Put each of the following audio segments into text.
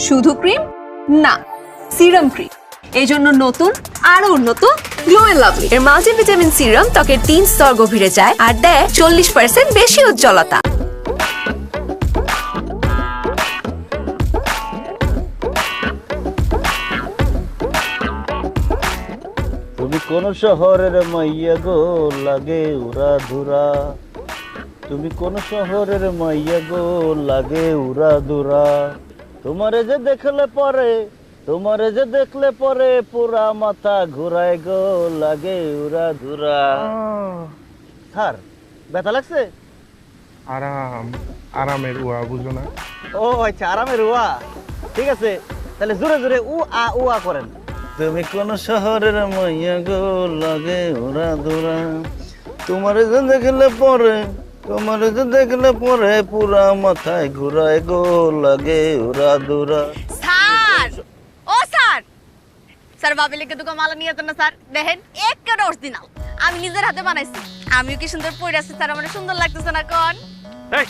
শুধু ক্রিম না, serum cream. এই জন্য নতুন আরো উন্নত গ্লো এন্ড লাভলি এর মাল্টিভিটামিন সিরাম ত্বকের 3 স্তর গভীরে যায় আর দেয় 40% বেশি উজ্জ্বলতা। তুমি কোন শহরের মাইয়া গো লাগে উড়া ধুরা, তুমি কোন শহরের মাইয়া গো লাগে উড়া ধুরা, তোমারে যে দেখলে পরে, তোমারে যে দেখলে পরে পুরা মাথা ঘুরায় গো লাগে উড়া ধুরা। স্যার ব্যথা লাগছে? আরাম, আরামের উয়া বুঝো না? ও আচ্ছা, আরামের উয়া, ঠিক আছে। তাহলে জোরে জোরে উ আ করেন। তুমি কোন শহরের মাইয়া গো লাগে উড়া ধুরা, তোমারে যে দেখলে পরে, তোমারে যে দেখলে পরে পুরা মাথায় ঘুরায় গো লাগে উড়া ধুরা। স্যার, ও স্যার, স্যার বাবিলিকে দুটো মালা নিয়ে যেতেন না স্যার? দেখেন একেবারে অরিজিনাল, আমি নিজের হাতে বানাইছি। আমিও কি সুন্দর পরে আছি স্যার, আমার সুন্দর লাগতেছে না কোন? এই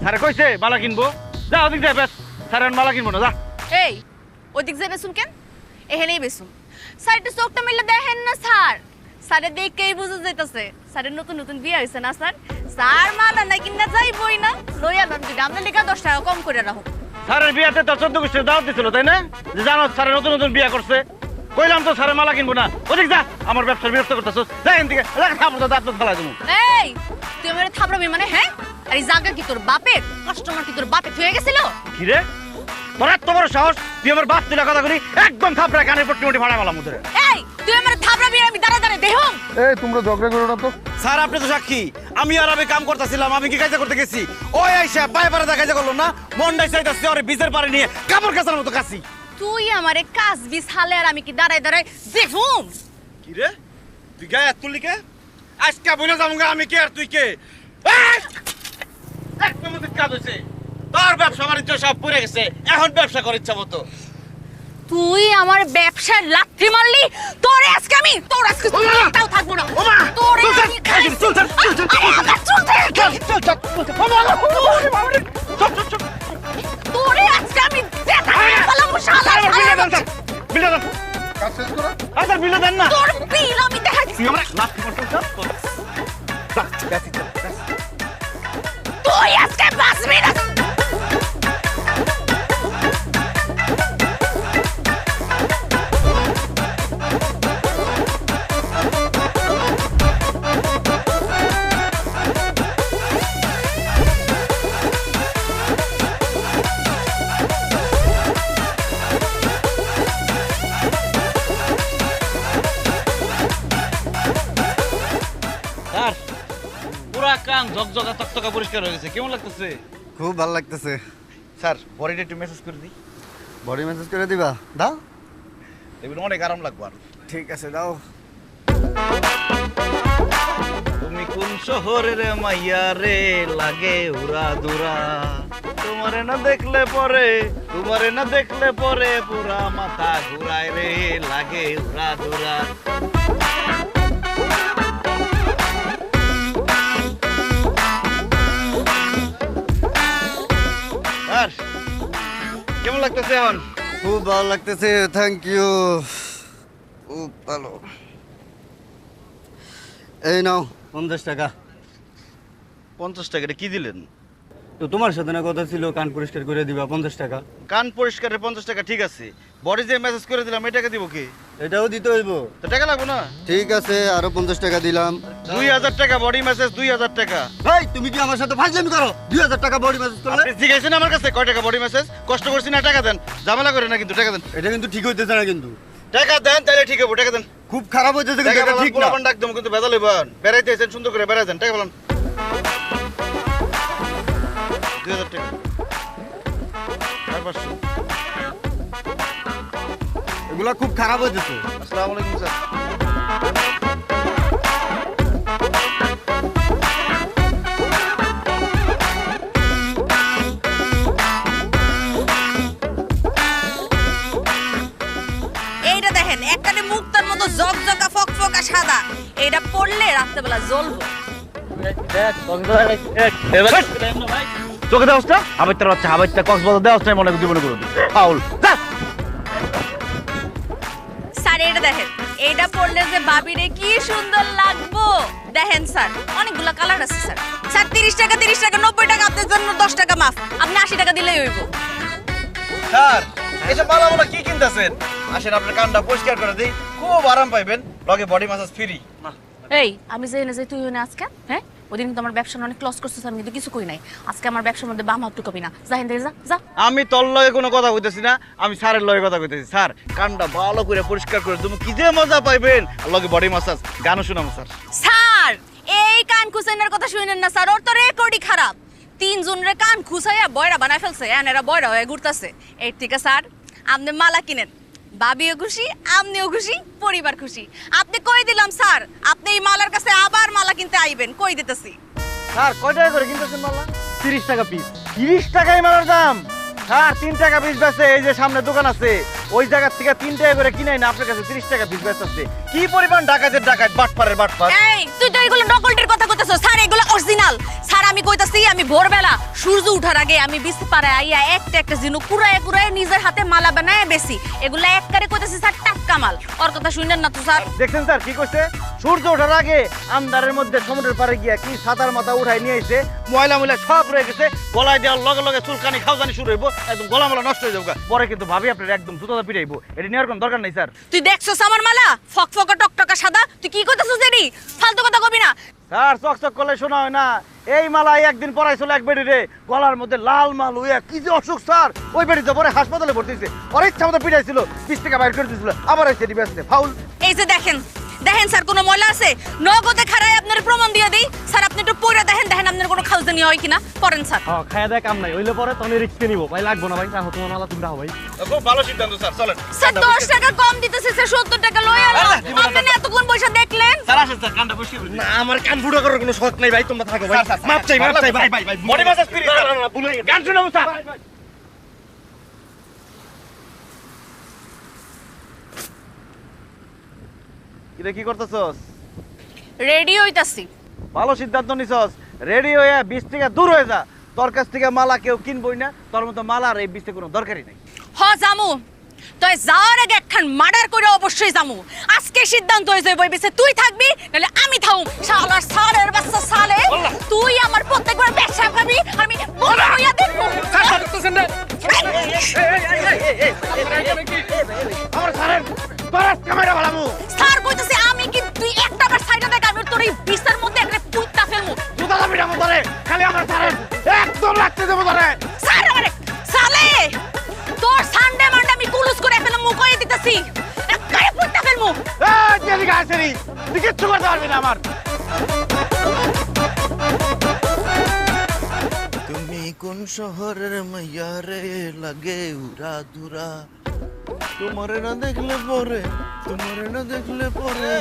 স্যার কইছে মালা কিনবো, যা ওদিক যা, ব্যাস স্যার মালা কিনবো না, যা। এই ওদিক যাই বেসুন কেন, এখানেই বেসুন। স্যার একটু চোখটা মিললে দেখেন না স্যার, স্যারের দেখেই বুঝা যাইতেছে স্যারের নতুন নতুন বিয়ে হয়েছে না স্যার। স্যার মালা না কিনা যাইবই না, লইয়া লন যদি আপনার লেখা 10 টাকা কম করে রাখো। স্যারের বিয়াতে তো 14 গোষ্ঠীর দাওয়াত দিছিল, তাই না? যে জানো স্যারের নতুন নতুন বিয়া করছে, কইলাম তো স্যারের মালা কিনবো না, ওদিক যা, আমার ব্যবসার বিরক্ত করতেছস, যা এখান থেকে, খাবো দাঁত ফেলা দেবো। এই তুই আমার থাপড়াবি মানে? হ্যাঁ, আর এই জায়গা কি তোর বাপের? কাস্টমার কি তোর বাপে হয়ে গেছিল? কি রে, তোর এত বড় সাহস, তুই আমার বাপ তুলে কথা করি, একদম থাপড়া কানের পট্টি মুটি ভাড়া গেলাম ওদের। এই তুই আমার থাপড়াবি, আমি দাঁড়া দাঁড়া দেহম। এই তোমরা ঝগড়া করো না তো। স্যার আপনি তো সাক্ষী, আমি আর আমি কাম করতেছিলাম, আমি কি কাজে করতে গেছি, ওই আইসা পায়ে পারে কাজে করলো না, মন্ডাই চাইতেছে ওরে বীজের পারে নিয়ে কাপড় কাচার মতো কাছি। তুই আমারে কাজ বিস হালে আর আমি কি দাঁড়ায় দাঁড়ায় দেখুম? কি রে তুই গায়ে তুললি কে? আজকে বলে যাবো আমি কে আর তুই কে? একদম কাজ হয়েছে, তোর ব্যবসা বাণিজ্য সব পুড়ে গেছে, এখন ব্যবসা করার ইচ্ছা মতো। তুই আমার ব্যবসার লাথি মারলি, তোরে আজকে আমি, তোর আজকে একটাও থাকবো না। তোরে আমি খাইছি। তোরে আজকে আমি পালাবো শালা। কাজ শেষ করো। আচ্ছা বিলে দেন না, তোর বিল আমি দেখাচ্ছি। তুই আজকে বাঁচবি না। স্যার পুরা কান ঝকঝকা তকতকা পরিষ্কার হয়ে গেছে, কেমন লাগতেছে? খুব ভালো লাগতেছে। স্যার বডিটা একটু মেসেজ করে দিই, বডি মেসেজ করে দিবা? দাও। এগুলো অনেক আরাম লাগবে। আর ঠিক আছে, দাও। তুমি কোন শহরের মাইয়া রে লাগে উড়া দুরা, তোমারে না দেখলে পরে, তোমারে না দেখলে পরে পুরা মাথা ঘুরায় রে লাগে উড়া দুরা। আর কেমন লাগতেছে এখন? খুব ভালো লাগতেছে, থ্যাংক ইউ। খুব ভালো। এই নাও 50 টাকা। 50 টাকা এটা কি দিলেন? তো তোমার সাথে না কথা ছিল, কান পরিষ্কার করে দিবা, 50 টাকা। কান পরিষ্কারের 50 টাকা ঠিক আছে, বডি যে মেসেজ করে দিলাম এই টাকা দিব কি? এটাও দিতে হইব? তো টাকা লাগবে না? ঠিক আছে, আরো 50 টাকা দিলাম। 2000 টাকা বডি মেসেজ, 2000 টাকা। ভাই তুমি কি আমার সাথে ফাজলামি করো? 2000 টাকা বডি মেসেজ করলে? আপনি জিজ্ঞাসেন আমার কাছে কয় টাকা বডি মেসেজ? কষ্ট করছি না, টাকা দেন, ঝামেলা করে না কিন্তু, টাকা দেন। এটা কিন্তু ঠিক হইতেছে না কিন্তু। টাকা দেন তাহলে ঠিক হবে, টাকা দেন। খুব খারাপ হইতেছে কিন্তু, এটা ঠিক না। পোলাপান ডাক দেবো কিন্তু, বেদাল হইবেন। বেড়াইতে এসেছেন, সুন্দর করে বেড়াই দেন, টাকা বলেন। 2000 টাকা। 500। এগুলা খুব খারাপ হইতেছে। আসসালামু আলাইকুম স্যার। এইটা দেখেন একবারে মুক্তার মতো জকজকা ফকফকা সাদা, এইটা পড়লে রাত্রেবেলা জ্বলবো। তোকে দেওয়াস না আবার বাচ্চা আবার কক্সবাজার দেওয়াস নাই মনে জীবনে করে ফাউল স্যার এটা দেখেন, এইটা পড়লে যে বাবিরে কি সুন্দর লাগবো। দেখেন স্যার, অনেকগুলা কালার আছে স্যার। স্যার 30 টাকা 90 টাকা, আপনার জন্য 10 টাকা মাফ। আপনি 80 টাকা দিলেই হইব। স্যার এসব মালামালা কি কিনতেছেন? আসেন আপনার কানটা পরিষ্কার করে দিই, খুব আরাম পাইবেন, লগে বডি ম্যাসাজ ফ্রি। এই আমি যে এনে যাই তুই এনে আজকে, হ্যাঁ ওদিন কিন্তু আমার ব্যবসা অনেক লস করছিস, আমি কিন্তু কিছু কই নাই। আজকে আমার ব্যবসার মধ্যে বাম হাত টুকাবি না, যা হেন যা যা। আমি তোর লগে কোনো কথা কইতেছি না, আমি স্যারের লগে কথা কইতেছি। স্যার কানটা ভালো করে পরিষ্কার করে তুমি কি যে মজা পাইবেন, আর লগে বডি ম্যাসাজ গানও শোনাবো স্যার। স্যার এই কান খুসাইনের কথা শুনেন না স্যার, ওর তো রেকর্ডই খারাপ। 3 জনের কান খুসাইয়া বয়রা বানায় ফেলছে, এরা বয়রা হয়ে ঘুরতাছে। এই ঠিক আছে স্যার, আপনি মালা কিনেন, বাবিও খুশি, আপনিও খুশি, পরিবার খুশি। আপনি কই দিলাম স্যার, আপনি এই মালার কাছে আবার মালা কিনতে আইবেন, কই দিতেছি। স্যার কয় টাকা করে কিনতেছেন মালা? 30 টাকা পিস। 30 টাকাই মালার দাম? স্যার 3 টাকা পিস বেচে, এই যে সামনে দোকান আছে ওই জায়গা থেকে 3 টাকা করে কিনাই না, আপনার কাছে 30 টাকা পিস বেচতেছে। কি পরিমাণ ডাকাতের ডাকাত, বাটপারের বাটপার। এই তুই তো এগুলো নকলটির কথা কইতাছস স্যার, এগুলো অরিজিনাল। স্যার আমি কইতাছি, আমি ভোরবেলা সূর্য উঠার আগে আমি বিছপাড়ায় আইয়া একটা জিনিস কুড়ায় নিজের হাতে মালা বানায় বেশি, এগুলো একবারে কইতাছি স্যার টাটকা মাল। ওর কথা শুনেন না তো স্যার। দেখছেন স্যার কি কইছে? সূর্য ওঠার আগে আন্ধারের মধ্যে সমুদ্রের পাড়ে গিয়া কি ছাতার মাথা উঠাই নিয়ে আইছে, ময়লা সব রয়ে গেছে, গলায় দেওয়ার লগে লগে চুলকানি খাওয়ানি শুরু হইব, একদম গলা মালা নষ্ট হয়ে যাবে। পরে কিন্তু ভাবি আপনার একদম জুতোটা পিটাইবো, এটা নেওয়ার কোনো দরকার নেই স্যার। তুই দেখছস আমার মালা ফকফকা টকটকা সাদা, তুই কি কইতাছস এডি? ফালতু কথা কবি না স্যার। চকচক করলে শোনা হয় না, এই মালাই একদিন পরাইছিল এক বেডি রে, গলার মধ্যে লাল মাল হইয়া কি যে অসুখ স্যার, ওই বেডিতে পরে হাসপাতালে ভর্তি হইছে। ওর ইচ্ছা মতো পিটাইছিল, 20 টাকা বাইর করে দিয়েছিল, আবার এসে দিবে আসছে ফাউল। এই যে দেখেন স্যার কোনো ময়লা আছে নগদে খারায় আপনার প্রমাণ দিয়ে দিই স্যার, আপনি একটু পয়রা দেখেন আপনার কোনো খালজানি হয় কিনা, করেন স্যার। হ্যাঁ খায়া দেয় কাম নাই, হইলে পরে তখন রিস্ক নিব ভাই, লাগবো না ভাই, রাখো তোমার মালা তুমি রাখো ভাই। খুব ভালো সিদ্ধান্ত স্যার, চলেন। স্যার 10 টাকা কম দিতেছে স্যার, 70 টাকা লয় আলো। আপনি না এতক্ষণ পয়সা দেখলেন স্যার আসেন স্যার, কানটা পরিষ্কার করে দিন। না আমার কান ফুটো করার কোনো শখ নাই ভাই, তোমরা থাকো ভাই। মাপ চাই ভাই। Body massage free. না ভুলে গেছি, গান শোনাবো স্যার। কিরে কি করতেছস? রেডি হইতাছি। ভালো সিদ্ধান্ত নিছস, রেডি হয়ে 20 টাকা দূর হয়ে যা, তোর কাছ থেকে মালা কেউ কিনবই না, তোর মতো মালার এই 20 কোনো দরকারই নাই। হ জামু, তুই যাওয়ার আগে একখান মার্ডার করে অবশ্যই জামু। আজকে সিদ্ধান্ত হয়ে যাবে বইছে তুই থাকবি নাহলে আমি থাকুম। শালা সালের বাচ্চা সালে, তুই আমার প্রত্যেকবার ব্যবসা খাবি, আমি বড় হইয়া দেখবো। আমার স্যারের তোর ক্যামেরা বালামু স্যার কইতাছে আমি কি তুই একটা বার সাইডে দেখ, আমি তোর এই বিস্তার মধ্যে একটা পুইতা ফেলমু। জুতা দাবি না মতরে, খালি আমার স্যারের একদম লাগতে দেব তোরে। স্যার আমারে সালে তোর সানডে মানডে আমি কুলুস করে ফেলমু, কই দিতাছি একটা পুইতা ফেলমু। এই যেদিকে আসেনি তুই কিচ্ছু করতে পারবি না আমার। তুমি কোন শহরের মাইয়া রে, লাগে উড়া দুরা, তোমারে না দেখলে পরে, তোমারে না দেখলে পরে।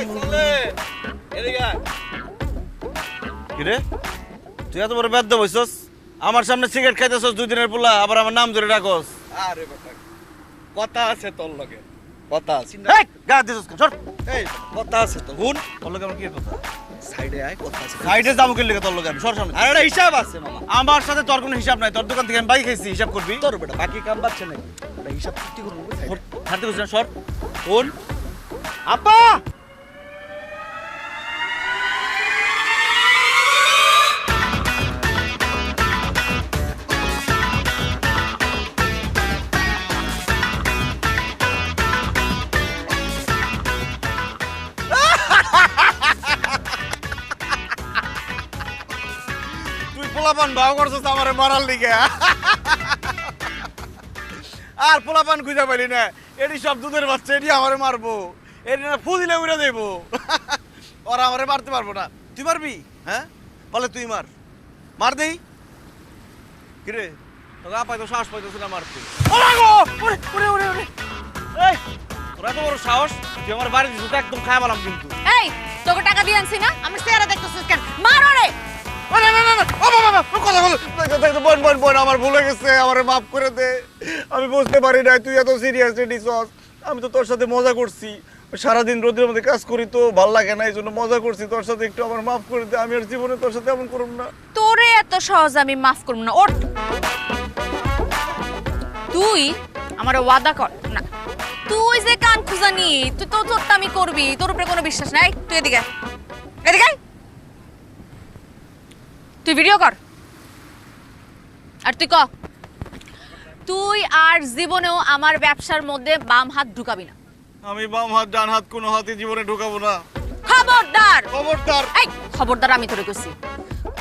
কিরে তুই এত বড় বেদ্য বইছস, আমার সামনে সিগারেট খাইতেছস 2 দিনের পোলা, আবার আমার নাম ধরে ডাকস। আরে বাবা, কথা আছে তোর লগে, কথা আছে। এই গা দিছস কেন? সর। এই কথা আছে তো, হুন তোর লগে আমার কি কথা? সাইডে আয়, কথা আছে। সাইডে যাবো কি লেগে তোর লগে আমি? সর সামনে। আর একটা হিসাব আছে মামা, আমার সাথে তোর কোনো হিসাব নাই, তোর দোকান থেকে আমি বাইক খাইছি, হিসাব করবি। তোর বেটা বাকি কাম পাচ্ছে না, একটা হিসাব চুক্তি করবো। ছাড়তে বলছি না, সর। হুন আপা তুই পোলাপান ভাও করছিস আমারে মারার লিগে, আর পোলাপান খুঁজে পাইলি না, এটি সব দুধের বাচ্চা, এটি আমারে মারবো, এটি না ফু দিলে উড়ে দেবো, ওরা আমারে মারতে পারবো না। তুই মারবি? হ্যাঁ বলে তুই মার, মার দেই। কিরে তোকে আপাই তো সাহস পাইতেছে না মারতে? এই তোরা এত বড় সাহস, তুই আমার বাড়ি দিস একদম খায় মারাম কিন্তু। এই তোকে টাকা দিয়ে আনছি না, আমি চেহারা দেখতেছিস কেন? মার ওরে। বোন আমার ভুলে গেছে, আমারে মাফ করে দে, আমি বুঝতে পারি না তুই এত সিরিয়াসলি নিছস, আমি তো তোর সাথে মজা করছি, সারাদিন রোদের মধ্যে কাজ করি তো ভাল লাগে না, এই জন্য মজা করছি তোর সাথে, একটু আমার মাফ করে দে। আমি আর জীবনে তোর সাথে এমন করব না। তোরে এত সহজ আমি মাফ করব না। ওঠ, তুই আমার ওয়াদা কর না, তুই যে কান খুঁজানি, তুই তো তোরটা আমি করবি, তোর উপরে কোনো বিশ্বাস নাই। তুই এদিকে আয়। এদিকে আয়। তুই ভিডিও কর, আর তুই ক তুই আর জীবনেও আমার ব্যবসার মধ্যে বাম হাত ঢুকাবি না। আমি বাম হাত ডান হাত কোনো হাতে জীবনে ঢোকাবো না। খবরদার, খবরদার। এই খবরদার, আমি তোরে কইছি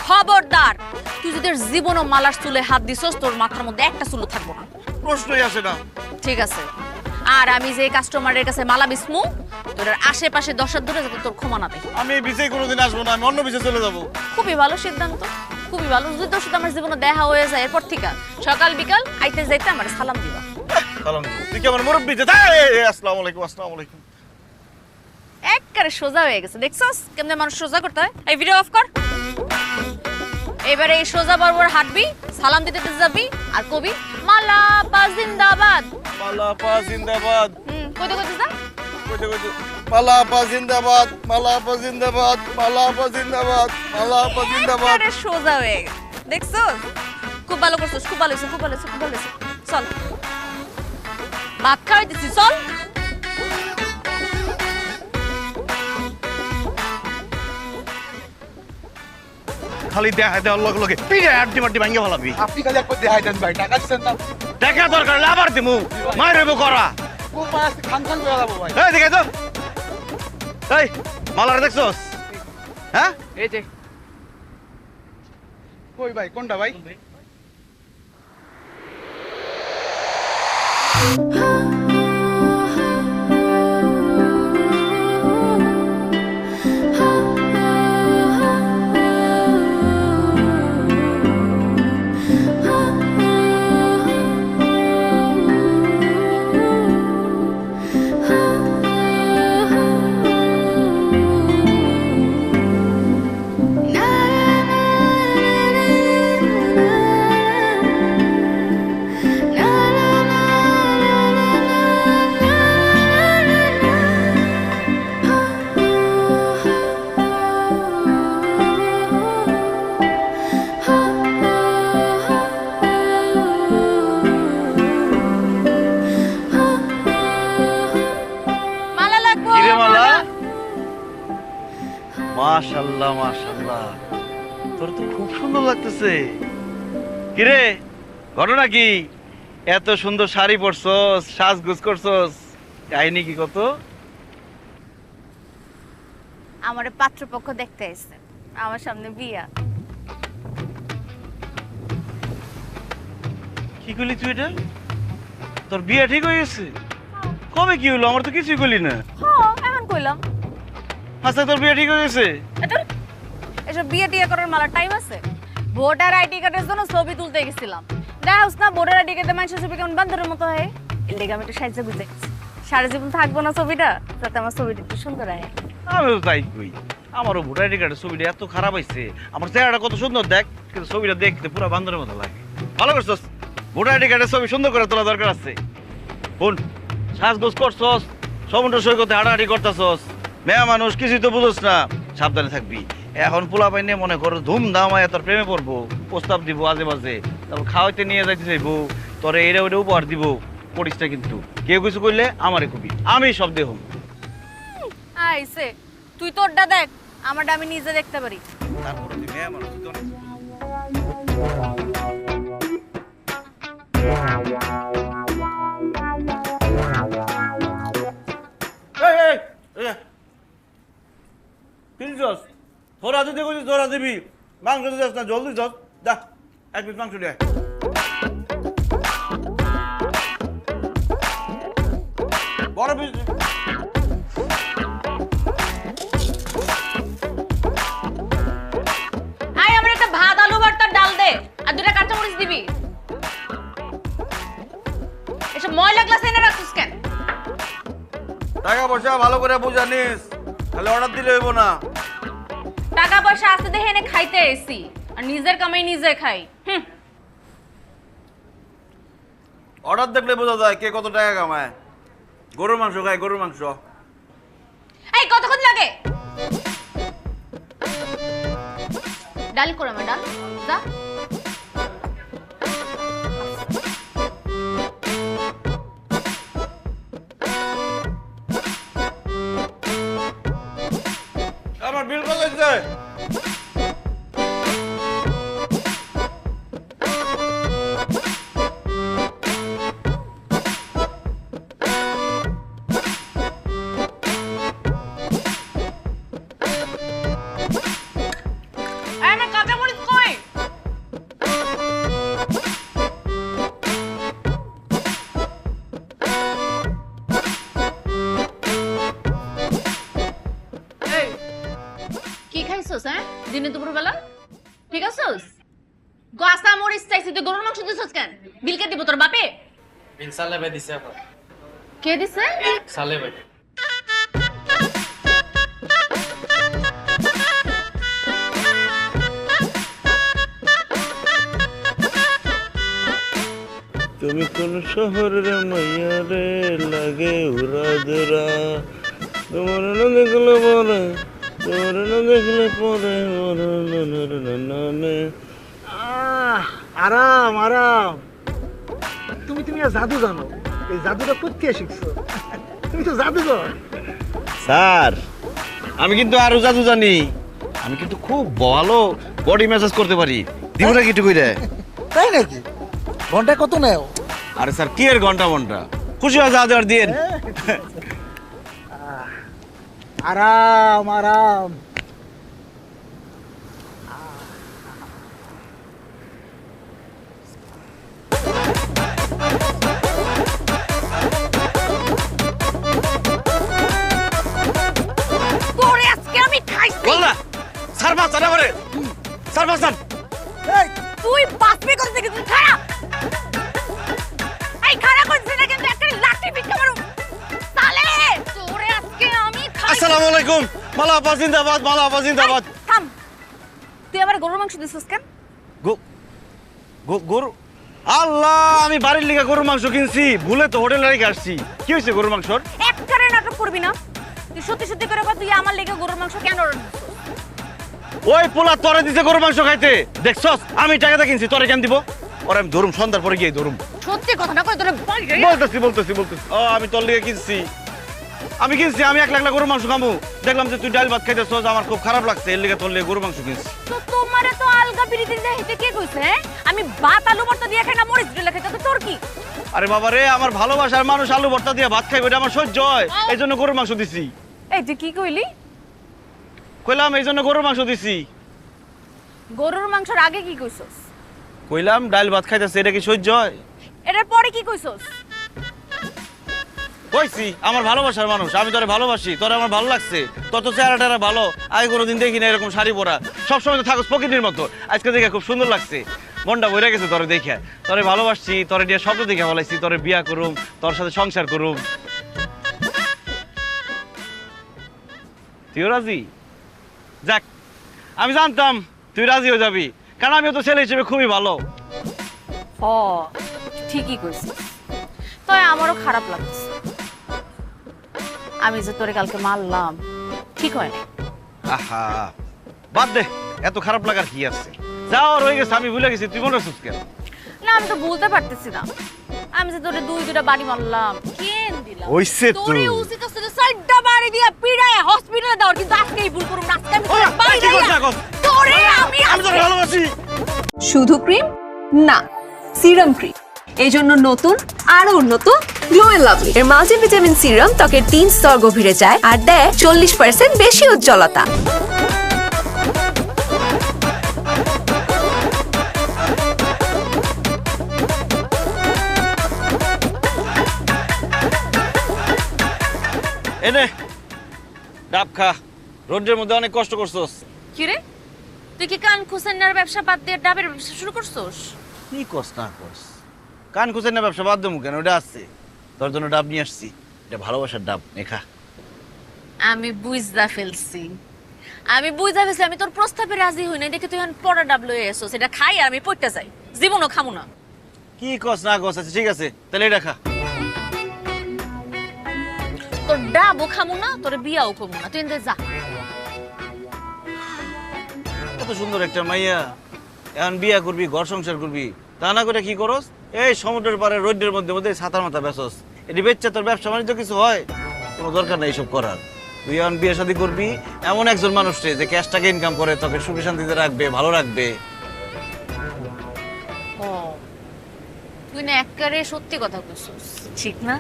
খবরদার। তুই যদি জীবনও মালার চুলে হাত দিছস, তোর মাথার মধ্যে একটা চুলও থাকবো না। প্রশ্নই আসে না। ঠিক আছে, আর আমি যে কাস্টমারের কাছে মালা বিসমু, তোর আশেপাশে 10 হাত দূরে যাতে তোর ক্ষমা না দেয়। আমি এই বিষয়ে কোনোদিন আসবো না, আমি অন্য বিষয়ে চলে যাবো। খুবই ভালো সিদ্ধান্ত, খুবই ভালো। যদি তোর সাথে আমার জীবনে দেখা হয়ে যায়, এরপর থেকে সকাল বিকাল আইতে যাইতে আমার সালাম দিবা। সালাম দিবো। তুই কি আমার মুরব্বি? আসসালামু আলাইকুম। আসসালামু আলাইকুম। একবারে সোজা হয়ে গেছে, দেখছস কেমনে মানুষ সোজা করতে হয়। এই ভিডিও অফ কর। এবারে এই সোজা বরাবর হাঁটবি, সালাম দিতে দিতে যাবি, আর কবি মালা পা জিন্দাবাদ। মালা পা জিন্দাবাদ। কইতে কইতে যা। কইতে কইতে মালা পা জিন্দাবাদ, মালা পা জিন্দাবাদ, মালা পা জিন্দাবাদ, মালা পা জিন্দাবাদ। একবারে সোজা হয়ে গেছে, দেখছস? খুব ভালো করছস, খুব ভালো হয়েছে, খুব ভালো হয়েছে, খুব ভালো হয়েছে। চল ভাত খাওয়াইতেছি, চল। খালি দেখাই দেওয়ার লগে লগে পিড়ে আড্ডি মাড্ডি ভাঙ্গে ফেলাবি। আপনি খালি একবার দেখাই দেন ভাই, টাকা দিচ্ছেন না? দেখা দরকার হলে আবার দিমু, মায়ের হইব করা। খুব মাছ খান খান করে যাবো ভাই। এই দেখে তো, এই মালারে দেখছস? হ্যাঁ, এই যে কই ভাই, কোনটা ভাই? মালা লাগবো। কিরে মালা? মাশাআল্লাহ মাশাআল্লাহ, তোর তো খুব সুন্দর লাগতেছে। কিরে ঘটনা কি? এত সুন্দর শাড়ি পরছস, সাজগোজ করছস, কাহিনী কি কত? আমার পাত্রপক্ষ দেখতে এসেছে, আমার সামনে বিয়া। কি করলি তুই এটা? তোর বিয়ে ঠিক হয়ে গেছে? কবে কি হলো? আমার তো কিছুই করলি না। হ্যাঁ, এখন কইলাম। আচ্ছা তোর বিয়ে ঠিক হয়ে গেছে? এসব বিয়ে টিয়ে করার মালার টাইম আছে? ভোটার আইডি কার্ডের জন্য ছবি তুলতে গেছিলাম, দেখাস না ভোটার আইডি কার্ডে মানুষের ছবি কেমন বান্ধরের মতো হয়। এর লেগে আমি একটু সাহায্য বুঝে গেছি, সারা জীবন থাকবো না ছবিটা, যাতে আমার ছবিটা একটু সুন্দর হয়। আমি তো তাই কই, আমারও ভোটার আইডি কার্ডের ছবিটা এত খারাপ হয়েছে, আমার চেহারাটা কত সুন্দর দেখ, কিন্তু ছবিটা দেখতে পুরো বান্দরের মতো লাগে। ভালো করছস, ভোটার আইডি কার্ডের ছবি সুন্দর করে তোলা দরকার আছে। বোন সাজগোজ করছস, সমুদ্র সৈকতে হাঁটাহাঁটি করতেছস, মেয়া মানুষ কিছুই তো বুঝোস না, সাবধানে থাকবি। এখন পোলা পাইনে মনে করো ধুমধাম আয় তোর প্রেমে পড়বো, প্রস্তাব দিব আজে বাজে, তারপর খাওয়াইতে নিয়ে যাইতে চাইবো, তোরে এটা ওইটা উপহার দিব, করিস না কিন্তু। কেউ কিছু করলে আমারে কবি, আমি সব দেহ। আইছে, তুই তোরটা দেখ, আমারটা আমি নিজে দেখতে পারি। তারপরে তুই মেয়া মানুষ, তুই তো অনেক তোরা যদি বলছিস তোরা দিবি, মাংস দিস না, জলদি যাস, যা 1 পিস মাংস দিয়ে বড় পিস। আয় আমার একটা ভাত আলু ভর্তার ডাল দে, আর 2টা কাঁচামরিচ দিবি। এসব ময়লা গ্লাস এনে রাখছিস কেন? টাকা পয়সা ভালো করে বুঝা নিস, তাহলে অর্ডার দিলে হইব না। টাকা পয়সা আসতে দেখে এনে খাইতে এসি, আর নিজের কামাই নিজে খাই। অর্ডার দেখলে বোঝা যায় কে কত টাকা কামায়। গরুর মাংস খায়, গরুর মাংস। ডাল করে আমার ডাল যা আমার বিল কত হচ্ছে? আমার কাঁচা মরিচ কই এই কি খাইছস হ্যাঁ দিনে দুপুর বেলা ঠিক আছস কাঁচা মরিচ চাইছিস তুই গরুর মাংস দিছস কেন বিল কে দিব তোর বাপে বিল সালে ভাই দিছে আপা কে দিছে সালে ভাই তুমি কোন শহরের মাইয়া রে লাগে উরা দুরা তোমার না দেখলে পরে তোমার না দেখলে পরে আরাম আরাম তুমি আর জাদু জানো এই জাদুটা কোথায় শিখছো তুমি তো জাদুঘর স্যার আমি কিন্তু আরো জাদু জানি আমি কিন্তু খুব ভালো বডি ম্যাসাজ করতে পারি দিব না কিছু কইরে তাই নাকি ঘন্টা কত নেও আরে স্যার কি এর ঘন্টা খুশি হয় যা দেওয়ার দিন আরাম আরাম তোরে আজকে আমি খাইছি বল না স্যার বাঁচান আমারে স্যার বাঁচান তুই বাঁচবি কোথা থেকে তুই খারাপ এই খারাপ করছিস না কিন্তু একটা লাঠি পিঠে মারু সালে তোরে আজকে আমি খাইছি আসসালামু আলাইকুম মালা আপা জিন্দাবাদ মালা আপা জিন্দাবাদ থাম তুই আবার গরুর মাংস দিছিস কেন গরু আল্লাহ আমি বাড়ির লিগা গরুর মাংস কিনছি ভুলে তো হোটেলে রেখে আসছি কি হয়েছে গরুর মাংসর একবারে নাটক করবি না তুই সত্যি সত্যি করে কর তুই আমার লেগে গরুর মাংস কেন অর্ডার দিছিস ওই পোলা তোরে দিছে গরুর মাংস খাইতে দেখছস আমি টাকাটা কিনছি তোরে কেন দিব ওরে আমি ধরুম সন্ধ্যার পরে গিয়ে ধরুম সত্যি কথা না কই তোরে বাইরে বলতেছি ও আমি তোর লিগে কিনছি আমি 1 লাখ গরুর মাংস খামু দেখলাম যে তুই ডাল ভাত খাইতেছস আমার খুব খারাপ লাগছে এর লিগে তোর লিগে গরুর মাংস কিনছি তো তোমারে তো আলগা বিড়ি দিন দেখাইতে কে কইছে হ্যাঁ? আমি ভাত আলু ভর্তা দিয়ে খাই না মরিচ দিয়ে খাই তো তোর কি আরে বাবা রে আমার ভালোবাসার মানুষ আলু ভর্তা দিয়ে ভাত খাইবে এটা আমার সহ্য হয় এই জন্য গরুর মাংস দিছি এই তুই কি কইলি কইলাম এই জন্য গরুর মাংস দিছি গরুর মাংসের আগে কি কইছস কইলাম ডাল ভাত খাইতেছে এটা কি সহ্য হয় এটার পরে কি কইছস কইছি আমার ভালোবাসার মানুষ আমি তোরে ভালোবাসি তোরে আমার ভালো লাগছে তত চেহারাটা ভালো আগে কোনোদিন দেখি না এরকম শাড়ি পরা সবসময় তো থাকস প্রকৃতির মতো আজকে দেখে খুব সুন্দর লাগছে মনটা ভরে গেছে তোরে দেখে তোরে ভালোবাসছি তোরে দিয়ে শব্দ দেখে বলাইছি তোরে বিয়া করুম তোর সাথে সংসার করুম তুইও রাজি যাক আমি জানতাম তুই রাজি হয়ে যাবি কারণ আমিও তো ছেলে হিসেবে খুবই ভালো ও ঠিকই কইছিস তাই আমারও খারাপ লাগছে আমি যে তোরে কালকে মারলাম ঠিক হয় না আহা বাদ দে এত খারাপ লাগার কি আছে যাও রয়ে গেছে আমি ভুলে গেছি তুই মনে রাখছিস কেন না আমি তো বলতে পারতেছি না আমি যে তোরে দুইটা বাড়ি মারলাম কেন দিলাম হইছে তো তোরে উচিত আছে যে সাইডটা বাড়ি দিয়া পিড়ায় হসপিটালে দাও কিন্তু আজকে এই ভুল করুম না আজকে আমি তোরে বাইরে তোরে আমি তোরে ভালোবাসি শুধু ক্রিম না সিরাম ক্রিম এই জন্য নতুন আরো উন্নত গ্লো এন্ড লাভলি এর মাল্টিভিটামিন সিরাম ত্বকের 3 স্তর গভীরে যায় আর দেয় 40% বেশি উজ্জ্বলতা। এনে ডাব খা রোদের মধ্যে অনেক কষ্ট করছস কি রে তুই কি কান খুসেনার ব্যবসা বাদ দিয়ে ডাবের ব্যবসা শুরু করছস কি কষ্ট না কস কান খুঁজে না ব্যবসা বাদ দেবো কেন ওটা আসছে তোর জন্য ডাব নিয়ে আসছি এটা ভালোবাসার ডাব নেখা আমি বুঝদা ফেলছি আমি তোর প্রস্তাবে রাজি হই না দেখে তুই এখন পড়া ডাব লয়ে এসো সেটা খাই আর আমি পড়তে যাই জীবনও খামু না কি কস না কস আচ্ছা ঠিক আছে তাহলে এটা খা তোর ডাবও খামু না তোর বিয়াও করবো না তুই এনতে যা এত সুন্দর একটা মাইয়া এখন বিয়া করবি, ঘর সংসার করবি, তা না করে কি করস? এই সমুদ্রের পারে রোদ্রের মধ্যে মধ্যে ছাতার মাথা বেচস। এটি বেচছে তোর ব্যবসা বাণিজ্য কিছু হয়? কোনো দরকার নেই এইসব করার। তুই এখন বিয়ে শাদী করবি এমন একজন মানুষকে যে ক্যাশ টাকা ইনকাম করে, তোকে সুখে শান্তিতে রাখবে, ভালো রাখবে। তুই না একেবারে সত্যি কথা কইছিস, ঠিক না?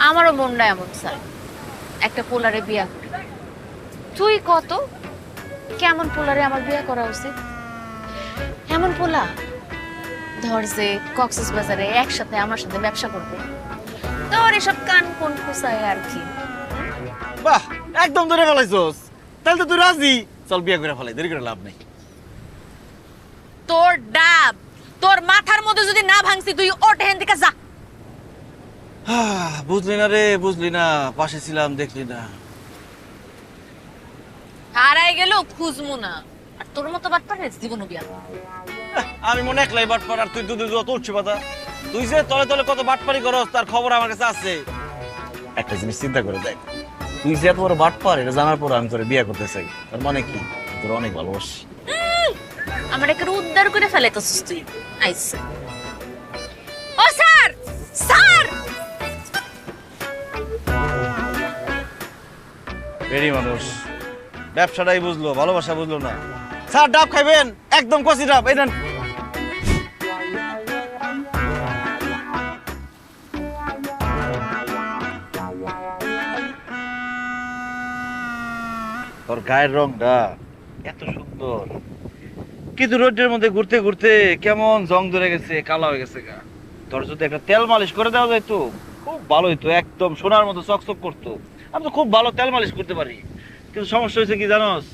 আমারও মনটা এমন স্যার, একটা পোলারে বিয়া করি। তুই কত কেমন পোলারে আমার বিয়া করা উচিত? এমন পোলা ধর যে কক্সবাজারে একসাথে আমার সাথে ব্যবসা করবে, তোর এসব কান কোন খুসায় আর কি। বাহ, একদম ধরে ফেলাইছস। তাহলে তো তুই রাজি। চল বিয়ে করে ফেলাই, দেরি করে লাভ নেই। তোর ডাব তোর মাথার মধ্যে যদি না ভাঙছি, তুই ওঠ হেন থেকে যা। বুঝলি না রে, বুঝলি না, পাশে ছিলাম দেখলি না। হারাই গেল খুঁজমু না, আর তোর মতো বাটপার জীবনও বিয়া। আমি মনে একলাই বাটপার, আর তুই দুধে দুধ তুলছি পাতা। তুই যে তলে তলে কত বাটপারি করস তার খবর আমার কাছে আছে। একটা জিনিস চিন্তা করে দেখ, তুই যে এত বড় বাটপার এটা জানার পর আমি তোর বিয়ে করতে চাই, তার মানে কি তোর অনেক ভালোবাসি। আমার একটা উদ্ধার করে ফেলাইতেছিস তুই। আইসা ও স্যার, স্যার বেরি মানুষ ব্যবসাটাই বুঝলো, ভালোবাসা বুঝলো না। স্যার ডাব খাইবেন? একদম কচি ডাব, এই নেন। তোর গায়ের রংটা এত সুন্দর, কিন্তু রোদের মধ্যে ঘুরতে ঘুরতে কেমন জং ধরে গেছে, কালো হয়ে গেছে গা। তোর যদি একটা তেল মালিশ করে দেওয়া যাইতো খুব ভালো হইতো, একদম সোনার মতো চকচক করতো। আমি তো খুব ভালো তেল মালিশ করতে পারি, কিন্তু সমস্যা হয়েছে কি জানোস,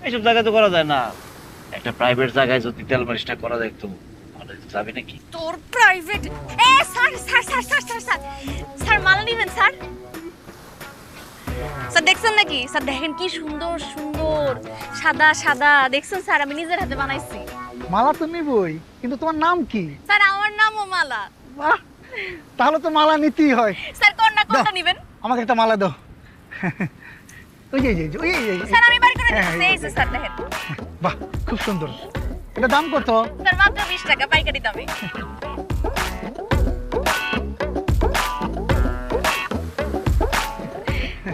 এইসব জায়গায় তো করা যায় না। একটা প্রাইভেট জায়গায় যদি তেল মালিশটা করা যায় তো ভালো হইতো। যাবি নাকি? তোর প্রাইভেট? এ sir sir sir sir sir sir sir মালা নিবেন স্যার? স্যার দেখছেন নাকি? স্যার দেখেন কি সুন্দর সুন্দর সাদা সাদা, দেখছেন স্যার? আমি নিজের হাতে বানাইছি। মালা তো নিবই, কিন্তু তোমার নাম কি? স্যার আমার নামও মালা। বাহ, তাহলে তো মালা নিতেই হয়। স্যার কোনটা নিবেন? আমাকে একটা মালা দাও। ওই যে ওই স্যার আমি বাড়ি করে দিতেছি, এই যে স্যার দেখেন। বাহ, খুব সুন্দর। এটা দাম কত? স্যার মাত্র 20 টাকা পাইকারি দামে।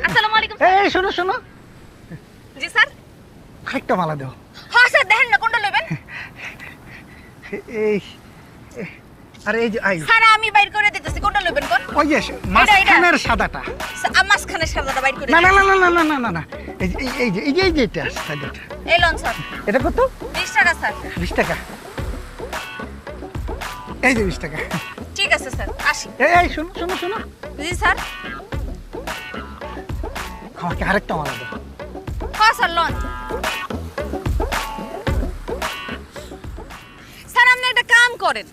আসসালামু আলাইকুম। এই শোনো শোনো। জি স্যার। আরেকটা মালা দাও। হ্যাঁ স্যার দেখেন না কোনটা নেবেন। এই আরে এই যে আই স্যার আমি বাইর করে দিতেছি, কোনটা নেবেন কোন? ওই যে মাঝখানের সাদাটা। মাঝখানের সাদাটা বাইর করে। না না না না না না না না, এই যে এটা সাদাটা। এই লন স্যার। এটা কত? 20 টাকা স্যার। 20 টাকা। এই যে 20 টাকা। ঠিক আছে স্যার, আসি। এই শোনো শোনো শোনো। জি স্যার। আমাকে আরেকটা মালা দাও। হ্যাঁ স্যার লন। স্যার আপনি একটা কাম করেন,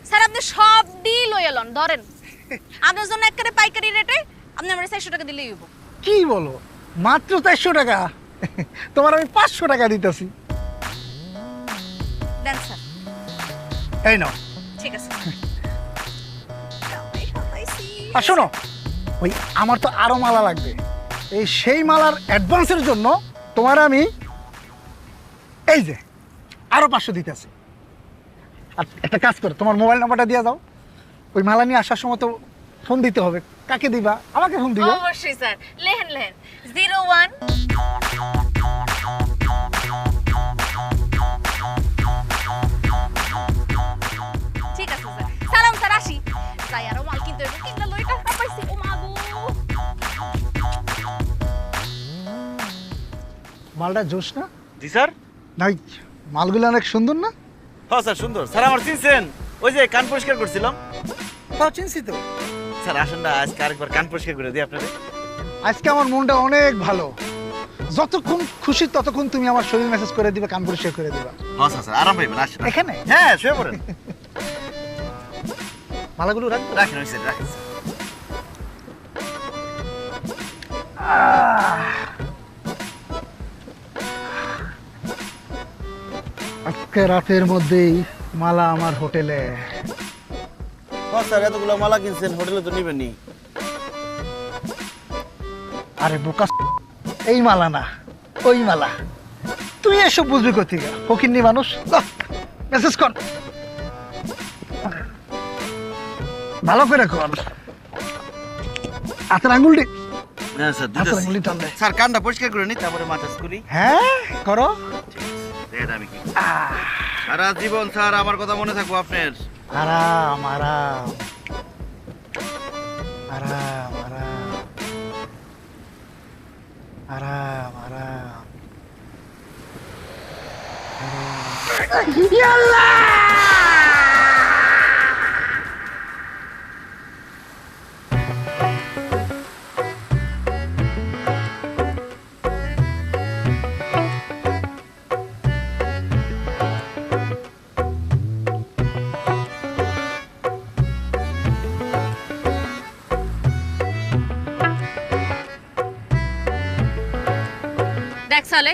স্যার আপনি সব ডিল লইয়া লন, ধরেন আপনার জন্য একেবারে পাইকারি রেটে আপনি আমার 400 টাকা দিলেই হইব। কি বলো, মাত্র 400 টাকা? তোমার আমি 500 টাকা দিতেছি। দেন স্যার। এই নাও। ঠিক আছে। আর শোনো, ওই আমার তো আরো মালা লাগবে। এই সেই মালার অ্যাডভান্সের জন্য তোমার আমি এই যে আরো 500 দিতেছি। আর একটা কাজ করো, তোমার মোবাইল নাম্বারটা দিয়ে দাও। ওই মালা নিয়ে আসার সময় তো ফোন দিতে হবে। কাকে দিবা? আমাকে ফোন দিবা। অবশ্যই স্যার। লেহেন লেহেন 01 ঠিক আছে স্যার। সালাম স্যার, আসি। যাই আরো মাল কিনতে হবে, কিনলে লই টাকা পাইছি। ও মা গো, মালটা জোশ না? জি স্যার। নাই, মালগুলো অনেক সুন্দর না? হ্যাঁ স্যার সুন্দর। স্যার আমার চিনছেন? ওই যে কান পরিষ্কার করছিলাম। তাও চিনছি তো। স্যার আসেন না, আজকে আরেকবার কান পরিষ্কার করে দিই আপনাদের। আজকে আমার মনটা অনেক ভালো। যতক্ষণ খুশি ততক্ষণ তুমি আমার শরীর মেসেজ করে দিবে, কান পরিষ্কার করে দিবা। হ্যাঁ স্যার, আরাম পাইবেন। আসেন এখানে? হ্যাঁ, শুয়ে পড়েন। মালাগুলো রাখবো? রাখেন ওই সাইড, রাখেন। আজকে রাতের মধ্যেই মালা আমার হোটেলে। হ্যাঁ স্যার, এতগুলো মালা কিনছেন, হোটেলে তো নিবেনই। আরে বোকা, এই মালা না, ওই মালা। তুই এসব বুঝবি কোথেকে ফকিন্নি মানুষ মেসেজ কর ভালো করে কর হাতের আঙুলটি হ্যাঁ স্যার হাতের আঙুলটি টান দে স্যার কানটা পরিষ্কার করে নি তারপরে মাসাজ করি হ্যাঁ করো দেখেন আমি কি সারা জীবন স্যার আমার কথা মনে থাকবো আপনার আরাম আরাম আরাম আরাম আরাম আরাম দেখ সালে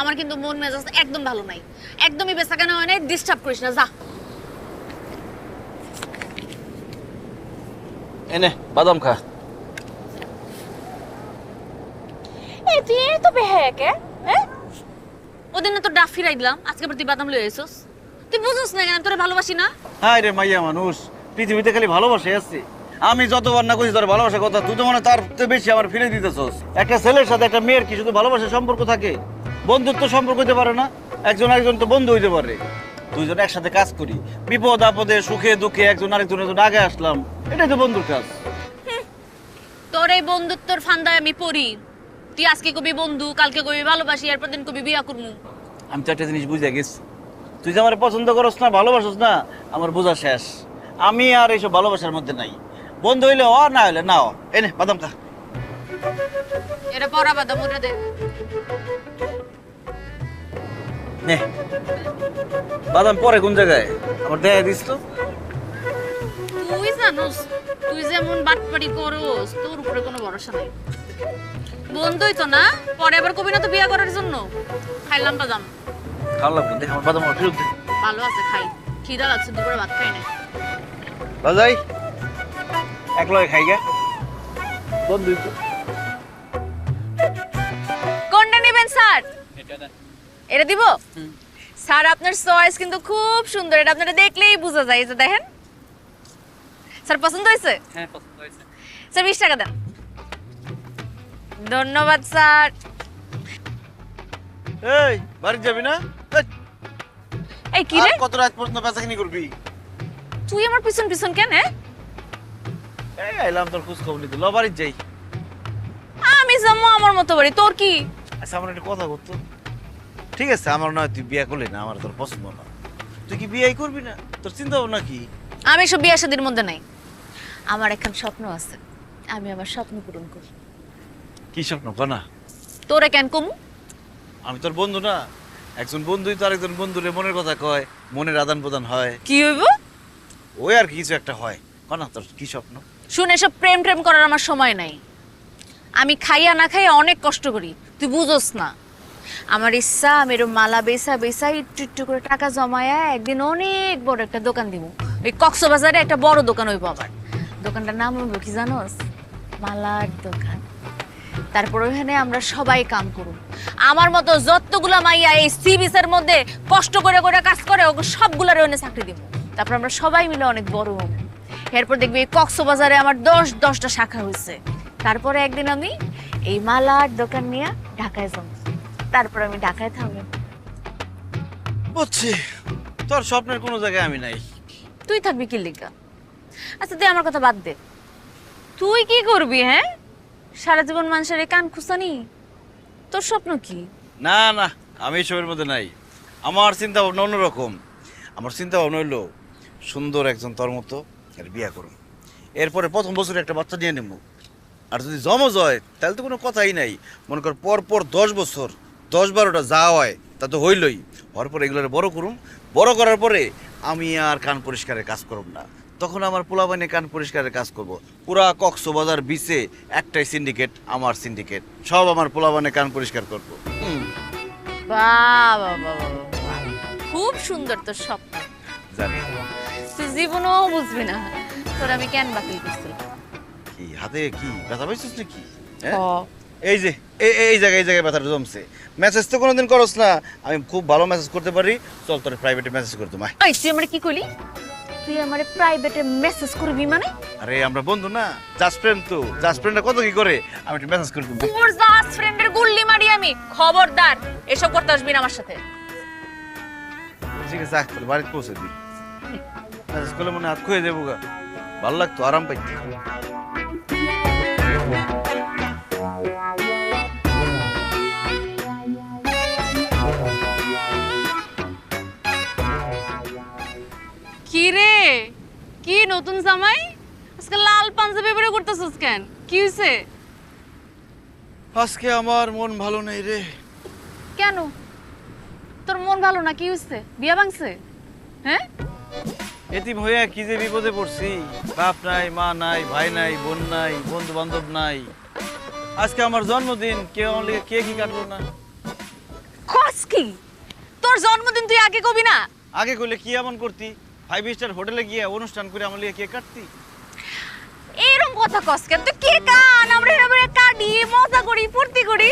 আমার কিন্তু মন মেজাজ একদম ভালো নাই, একদমই বেচাকেনা হয় নাই, ডিস্টার্ব করিস না, যা। এনে বাদাম খা। এই তুই তো বেহায়াকে, হ্যাঁ? ওদিন না তো ডাফ ফিরাই দিলাম, আজকে আবার তুই বাদাম লয়ে এসোস। তুই বুঝোস না কেন তোরে ভালোবাসি না? হায় রে মাইয়া মানুষ, পৃথিবীতে খালি ভালোবাসে আছে। আমি যতবার না কইছি তোর ভালোবাসার কথা, তুই তো মনে তার চেয়ে বেশি আমার ফিরে দিতেছস। একটা ছেলের সাথে একটা মেয়ের কি শুধু ভালোবাসার সম্পর্ক থাকে? বন্ধুত্ব সম্পর্ক হইতে পারে না? একজন আরেকজন তো বন্ধু হইতে পারে। দুইজন একসাথে কাজ করি, বিপদ আপদে সুখে দুঃখে একজন আরেকজনের জন্য আগে আসলাম, এটাই তো বন্ধুর কাজ। তোর এই বন্ধুত্বর ফান্দায় আমি পড়ি। তুই আজকে কবি বন্ধু, কালকে কবি ভালোবাসি, এরপর দিন কবি বিয়া করমু। আমি তো একটা জিনিস বুঝে গেছি, তুই যে আমার পছন্দ করস না, ভালোবাসস না, আমার বোঝা শেষ। আমি আর এইসব ভালোবাসার মধ্যে নাই। বন্ধু হইলে ও, না হইলে না। এনে বাদাম খা। এটা পড়া বাদাম, ওটা দে। নে বাদাম পরে কোন জায়গায় আমার দেখা দিস তো। তুই জানোস তুই যেমন বাটপাড়ি করোস, তোর উপরে কোনো ভরসা নাই। বন্ধুই তো না, পরে আবার কবি না তো বিয়া করার জন্য। খাইলাম বাদাম, খাওয়া লাগবে, দেখ আমার বাদাম আমার ফেরত দে। ভালো আছে, খাই। খিদা লাগছে, দুপুরে ভাত খাই না। বাজাই এক লগে খাই গে বন্ধুই তো। কোনটা নেবেন স্যার? এটা দিব? স্যার আপনার চয়েস কিন্তু খুব সুন্দর, এটা আপনারা দেখলেই বোঝা যায়। এই যে দেখেন স্যার, পছন্দ হয়েছে? হ্যাঁ পছন্দ হয়েছে। স্যার 20 টাকা দেন। ধন্যবাদ স্যার। এই বাড়ি যাবি না? এই কি রে, কত রাত পর্যন্ত বেচাকিনি করবি? তুই আমার পিছন পিছন কেন? এই আইলাম তোর খোঁজ খবর নিতে। ল বাড়ি যাই। আমি যাবো আমার মতো বাড়ি, তোর কি? আচ্ছা আমার একটা কথা করতো। ঠিক আছে, আমার নয় তুই বিয়ে করলি না, আমার তোর পছন্দ না। তুই কি বিয়ে করবি না? তোর চিন্তা ভাবনা কি? আমি সব বিয়ে শাদীর মধ্যে নাই। আমার এখন স্বপ্ন আছে, আমি আমার স্বপ্ন পূরণ করি। কি স্বপ্ন কনা? তোরে কেন কমু? আমি তোর বন্ধু না? একজন বন্ধুই তো আরেকজন বন্ধুরে মনের কথা কয়, মনের আদান প্রদান হয়। কি হইব? ওই আর কিছু একটা হয়। কনা তোর কি স্বপ্ন? শুনে সব প্রেম প্রেম করার আমার সময় নাই। আমি খাইয়া না খাইয়া অনেক কষ্ট করি, তুই বুঝোস না। আমার ইচ্ছা আমি এরকম মালা বেচা বেচা একটু একটু করে টাকা জমায়া একদিন অনেক বড় একটা দোকান দিব। ওই কক্সবাজারে একটা বড় দোকান হইব আমার। দোকানটার নাম হইব কি জানোস? মালার দোকান। তারপর ওখানে আমরা সবাই কাম করব। আমার মতো যতগুলা মাইয়া এই সি বিচের মধ্যে কষ্ট করে করে কাজ করে, ওকে সবগুলার ওখানে চাকরি দিব। তারপর আমরা সবাই মিলে অনেক বড় হব। এরপর দেখবি এই কক্সবাজারে আমার 10টা শাখা হয়েছে। তারপরে একদিন আমি এই মালার দোকান নিয়ে ঢাকায় যাব। তারপর আমি ঢাকায় থাকবো। বুঝছি, তোর স্বপ্নের কোনো জায়গায় আমি নাই। তুই থাকবি কি লিগা? আচ্ছা তুই আমার কথা বাদ দে, তুই কি করবি? হ্যাঁ, সারা জীবন মানুষের এই কান খুসানি? তোর স্বপ্ন কি? না না, আমি এসবের মধ্যে নাই। আমার চিন্তা ভাবনা অন্যরকম। আমার চিন্তা ভাবনা হইলো সুন্দর একজন তোর মতো আর বিয়া করুন, এরপরে প্রথম বছরে একটা বাচ্চা নিয়ে নেব। আর যদি জমজ হয় তাহলে তো কোনো কথাই নাই। মনে কর পর 10 বছর 10-12টা যা হয় তা তো হইলই। হওয়ার পরে এগুলো বড় করুম, বড় করার পরে আমি আর কান পরিষ্কারের কাজ করব না। তখন আমার পোলাপানে কান পরিষ্কারের কাজ করব। পুরা কক্সবাজার বিচে একটাই সিন্ডিকেট, আমার সিন্ডিকেট। সব আমার পোলাপানে কান পরিষ্কার করব। বাবা বাবা, খুব সুন্দর তোর স্বপ্ন। জানি তুই জীবনও বুঝবি না তোর আমি কেন বাতিল করছি। কি হাতে কি ব্যথা পাইছিস নাকি? এই যে এই জায়গায় ব্যথাটা জমছে। মেসেজ তো কোনোদিন করস না, আমি খুব ভালো মেসেজ করতে পারি। চল তোর প্রাইভেটে মেসেজ করে তোমায়। ওই তুই আমারে কি কইলি? তুই আমারে প্রাইভেটে মেসেজ করবি মানে? আরে আমরা বন্ধু না, জাস্ট ফ্রেন্ড তো। জাস্ট ফ্রেন্ডরা কত কি করে, আমি একটু মেসেজ করে দেবো। তোর জাস্ট ফ্রেন্ডের গুল্লি মারি আমি। খবরদার এসব করতে আসবি না আমার সাথে। ঠিক আছে, তোর বাড়িতে পৌঁছে দিই। মেসেজ করলে মনে হাত খুঁয়ে দেবো গা, ভালো লাগতো, আরাম পাইতে। কি রে, কি নতুন জামাই? আজকে লাল পাঞ্জাবি পরে করতেছস কেন? কি হইছে? আজকে আমার মন ভালো নেই রে। কেন তোর মন ভালো না? কি হইছে? বিয়া ভাঙছে? হ্যাঁ, এতিম হয়ে কি যে বিপদে পড়ছি। বাপ নাই, মা নাই, ভাই নাই, বোন নাই, বন্ধু বান্ধব নাই। আজকে আমার জন্মদিন, কেউ আমার লিগে কেক কাটলো না। কস কি? তোর জন্মদিন তুই আগে কবি না? আগে কইলে কি এমন করতি? 5 স্টার হোটেলে গিয়ে অনুষ্ঠান করে আমার লিগে কেক কাটতি? এরকম কথা কস কেন? তুই কে কান, আমরা এভাবে কাটি, মজা করি, ফুর্তি করি।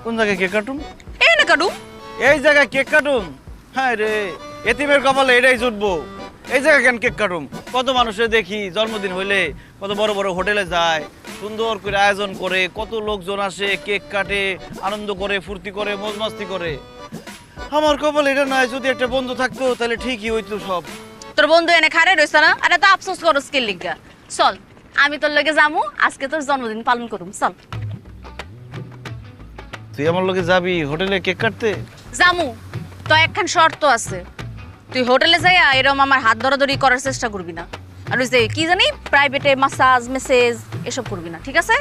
কোন জায়গায় কেক কাটুম? এই না কাটু, এই জায়গায় কেক কাটুম? হ্যাঁ রে, এতিমের কপালে এটাই জুটবো। এই জায়গায় কেন কেক কাটুম? কত মানুষের দেখি জন্মদিন হইলে কত বড় বড় হোটেলে যায়, সুন্দর করে আয়োজন করে, কত লোকজন আসে, কেক কাটে, আনন্দ করে, ফুর্তি করে, মজ মাস্তি করে। আমার কপালে এটা নাই। যদি একটা বন্ধু থাকতো তাহলে ঠিকই হইতো সব। তোর বন্ধু এনে খারে রইছে না? আরে তো আফসোস করস কে লিগা? চল আমি তোর লগে যামু, আজকে তোর জন্মদিন পালন করুম। চল তুই আমার লগে যাবি হোটেলে কেক কাটতে? যামু তো, একখান শর্ত আছে। তুই হোটেলে যাইয়া এরকম আমার হাত ধরাধরি করার চেষ্টা করবি না। আর ওই যে কি জানি প্রাইভেটে মাসাজ মেসেজ এসব করবি না, ঠিক আছে?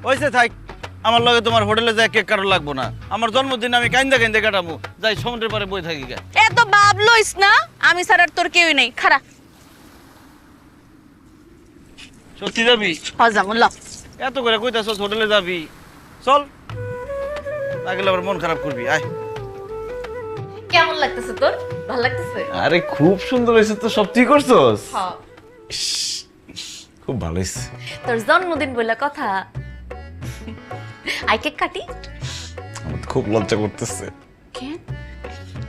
ওইসে থাক, আমার লগে তোমার হোটেলে যায় কেক কাটা লাগবো না। আমার জন্মদিন আমি কাইন্দা কাইন্দা কাটাবো, যাই সমুদ্রের পারে বই থাকি গা। এত ভাব লইস না, আমি ছাড়া আর তোর কেউই নেই। খারা সত্যি যাবি? যাবো, ল। এত করে কইতাছস হোটেলে যাবি, চল। না গেলে আবার মন খারাপ করবি। আয়। কেমন লাগতেছে তোর? ভালো লাগতেছে? আরে খুব সুন্দর হয়েছে তো, সব তুই করছস? হ্যাঁ, খুব ভালো হয়েছে। তোর জন্মদিন বলে কথা। আই কেক কাটি? আমার তো খুব লজ্জা করতেছে। কেন?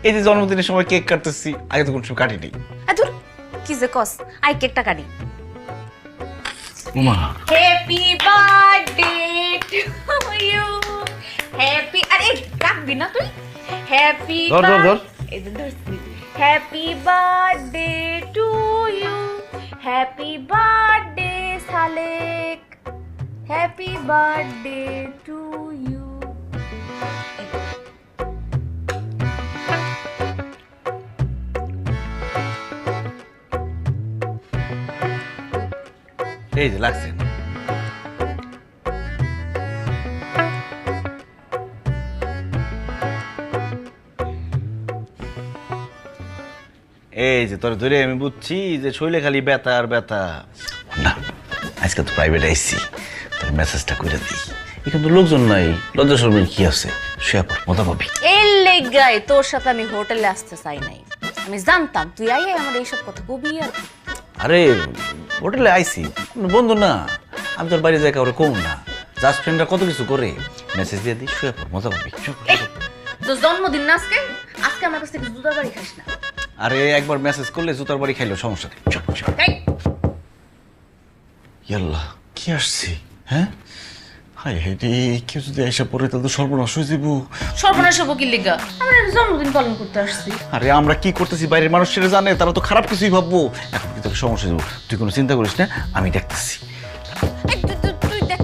এই যে জন্মদিনের সময় কেক কাটতেছি, আগে তো কোনো সময় কাটিনি। ধুর, কি যে কস, আই কেকটা কাটি। Uma, happy birthday to you. Happy, আরে কাটবি না তুই? হ্যাপি ধর ধর ধর। এই যে ধরছি। Happy birthday to you, happy birthday Salek, happy birthday to you. এই যে লাগছে। এই যে তোর ধরে আমি বুঝছি যে শৈলে খালি ব্যথা আর ব্যথা। না, আজকে তো প্রাইভেট আইসি, তোর মেসেজটা করে দিই। এখানে তো লোকজন নাই, লজ্জা শরমের কি আছে? শুয়ে পড়, মজা পাবি। এর লেগাই তোর সাথে আমি হোটেলে আসতে চাই নাই। আমি জানতাম তুই আই আমার এইসব কথা কবি। আর আরে হোটেলে আইসি, কোনো বন্ধু না। আমি তোর বাড়ি যাই কাউরে কম না। জাস্ট ফ্রেন্ডরা কত কিছু করে, মেসেজ দিয়ে দিই, শুয়ে পড়, মজা পাবি। তোর জন্মদিন না আজকে? আজকে আমার কাছ থেকে জুতা বাড়ি খাস না। আরে একবার মেসেজ করলে জুতার বাড়ি খাইলো, সমস্যা নেই। চল চল। এই, ইয়াল্লাহ, কি আসছি? হ্যাঁ, হাই হাই রে, কেউ যদি এসে পড়ে তাহলে তো সর্বনাশ হয়ে যাবো। সর্বনাশ হবো কি লিগা? আমরা জন্মদিন পালন করতে আসছি। আরে আমরা কি করতেছি বাইরের মানুষ সেটা জানে, তারা তো খারাপ কিছুই ভাববো। এখন কি তোর সমস্যা হয়ে যাবো? তুই কোনো চিন্তা করিস না, আমি দেখতেছি। এই, তুই দেখ।